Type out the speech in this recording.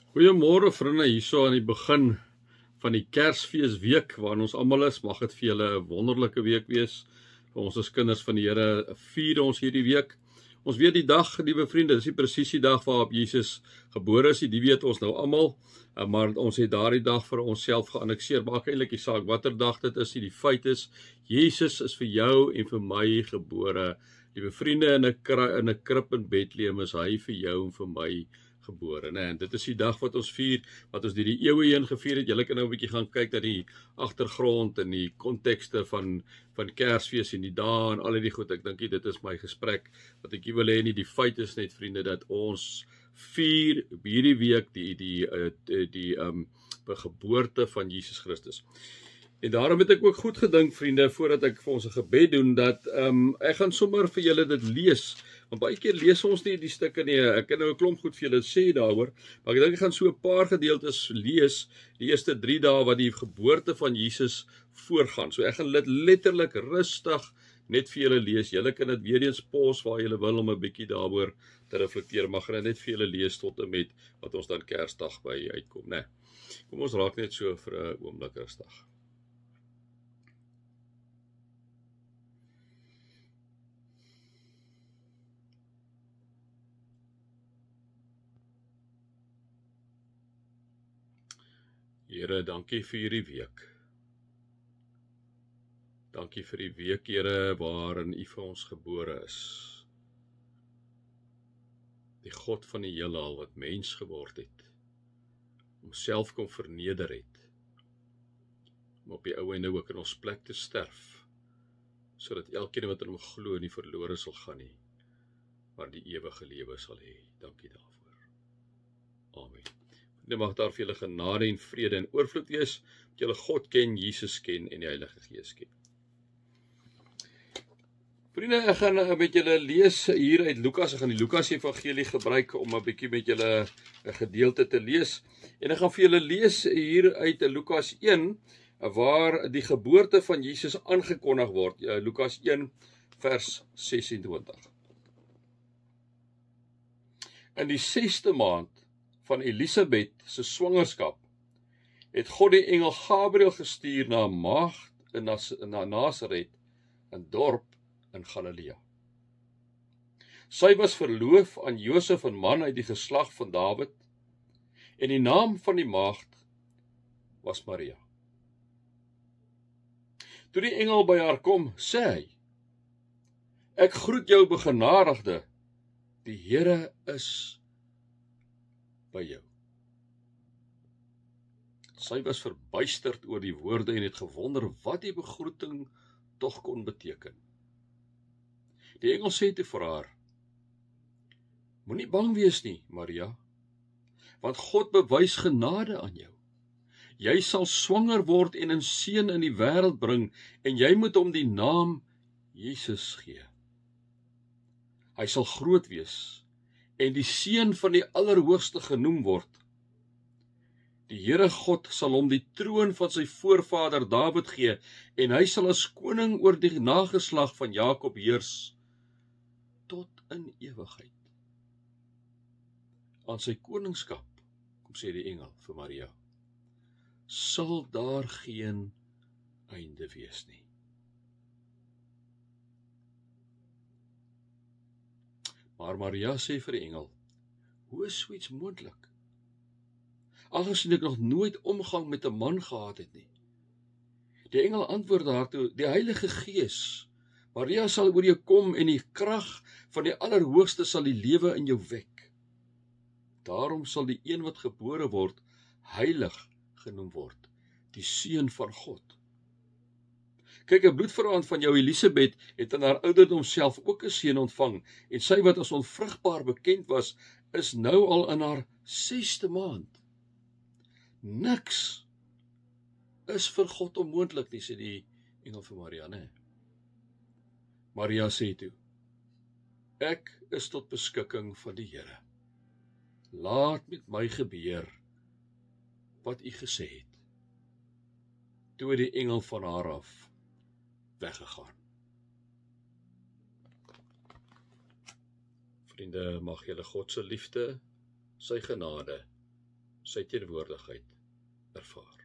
Goeiemôre vriende, hierso aan die begin van die Kersfeesweek waarin ons almal is. Mag dit vir julle 'n wonderlike week wees. Vir ons as kinders van die Here vier ons hierdie week. Ons weet die dag, liewe vriende, dis nie presies die dag waarop Jesus gebore is nie. Die weet ons nou almal, maar ons het daardie dag vir onsself geannexeer. Maak eintlik nie saak watter dag dit is nie. Die feit is Jesus is vir jou en vir my gebore. Liewe vriende, in 'n krib in Bethlehem is hy vir jou en vir my gebore, né? En dit is die dag wat ons vier, wat ons deur die eeue heen gevier het. Julle kan nou 'n bietjie gaan kyk na die agtergrond en die kontekste van Kersfees en die dae en al die goed. Ek dink dit is my gesprek wat ek wil hê nie. Die feit is net, vriende, dat ons vier hierdie week die geboorte van Jesus Christus. En daarom het ek ook goed gedink, vriende, voordat ek vir ons 'n gebed doen, dat ek gaan sommer vir julle dit lees. Want baie keer lees ons nie die stukke nie. Ek kan nou 'n klomp goed vir julle sê daaroor, maar ek dink ek gaan so 'n paar gedeeltes lees, die eerste 3 dae wat die geboorte van Jesus voorgaan. So ek gaan dit letterlik rustig net vir julle lees. Julle kan dit weer eens pause waar julle wil om 'n bietjie daaroor te reflekteer. Mag ek net vir julle lees tot en met wat ons dan Kersdag by uitkom, né? Kom ons raak net so vir 'n oomblik rustig. Here, dankie vir hierdie week. Dankie vir die week, Here, waarin U vir ons gebore is. Die God van die heelal wat mens geword het, homself kom verneder het, om op die ou en nou ook in ons plek te sterf, sodat elkeen wat in hom glo nie verlore sal gaan nie, maar die ewige lewe sal hê. Dankie daarvoor. Amen. Dit mag daar vir julle genade en vrede en oorvloed wees, dat julle God ken, Jesus ken en die Heilige Gees ken. Vriende, ek gaan met julle lees hier uit Lukas. Ek gaan die Lukas Evangelie gebruik om 'n bietjie met julle 'n gedeelte te lees. En ek gaan vir julle lees hier uit Lukas 1, waar die geboorte van Jesus aangekondig word. Lukas 1 vers 26. In die 6de maand van Elisabeth se swangerskap het God die engel Gabriël gestuur na 'n maagd na Nasaret, 'n dorp in Galilea. Sy was verloof aan Josef, 'n man uit die geslag van Dawid, en die naam van die maagd was Maria. Toe die engel by haar kom, sê hy: "Ek groet jou, begenadigde, die Here is by jou." Sy was verbuisterd oor die woorde en het gewonder wat die begroeting tog kon beteken. Die engel sê toe vir haar: "Moenie bang wees nie, Maria, want God bewys genade aan jou. Jy sal swanger word en 'n seun in die wêreld bring, en jy moet hom die naam Jesus gee. Hy sal groot wees en die seun van die Allerhoogste genoem word. Die Here God sal hom die troon van sy voorvader Dawid gee, en hy sal as koning oor die nageslag van Jakob heers tot in ewigheid. Aan sy koningskap, kom sê die engel vir Maria, sal daar geen einde wees nie." Maar Maria sê vir die engel: "Hoe is so iets moontlik? Aangesien ek nog nooit omgang met 'n man gehad het nie." Die engel antwoord daartoe: "Die Heilige Gees, Maria, sal oor jou kom en die krag van die Allerhoogste sal die lewe in jou wek. Daarom sal die een wat gebore word heilig genoem word, die seun van God. Kyk, 'n bloedverwant van jou, Elisabeth, het in haar ouderdom self ook 'n seun ontvang, en sy wat as onvrugbaar bekend was, is nou al in haar 6de maand. Niks is vir God onmoontlik nie," sê die engel vir Maria, né? Maria sê toe: "Ek is tot beskikking van die Here. Laat met my gebeur wat U gesê het." Toe het die engel van haar af weggegaan. Vriende, mag julle God se liefde, sy genade sy teenwoordigheid ervaar.